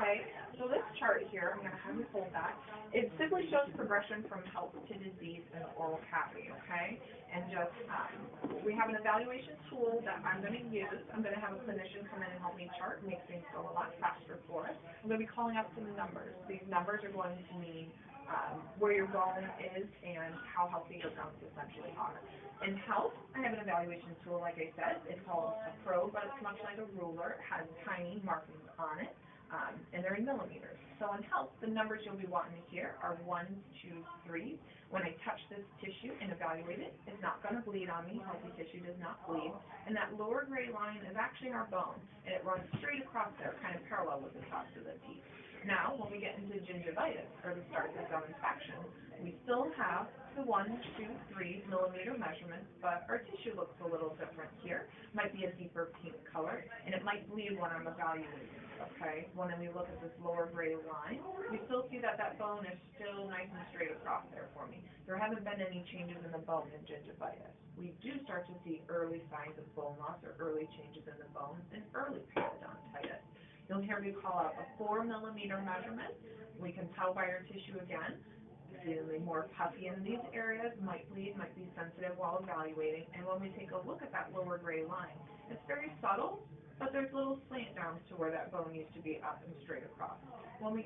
Okay, so this chart here, I'm going to have you hold that. It simply shows progression from health to disease in the oral cavity, okay? And just, we have an evaluation tool that I'm going to use. I'm going to have a clinician come in and help me chart, make things go a lot faster for us. I'm going to be calling out some numbers. These numbers are going to mean where your bone is and how healthy your bones essentially are. In health, I have an evaluation tool, like I said. It's called a probe, but it's much like a ruler. It has tiny markings on it. And they're in millimeters. So in health, the numbers you'll be wanting to hear are 1s, 2s, 3s. When I touch this tissue and evaluate it, it's not going to bleed on me. Healthy tissue does not bleed. And that lower gray line is actually our bone, and it runs straight across there, kind of parallel with the tops of the teeth. Now, when we get into gingivitis, or the start of the gum infection, we still have the 1, 2, 3 millimeter measurements, but our tissue looks a little different here. Might be a deeper pink color, and it might bleed when I'm evaluating. Okay, when we look at this lower gray line, we still see that that bone is still nice and straight across there for me. There haven't been any changes in the bone in gingivitis. We do start to see early signs of bone loss or early changes in the bones in early periodontitis. You'll hear me call out a 4 millimeter measurement. We can tell by our tissue again. Feeling more puffy in these areas, might bleed, might be sensitive while evaluating. And when we take a look at that lower gray line, it's very subtle, but there's little slant downs to where that bone used to be up and straight across. When we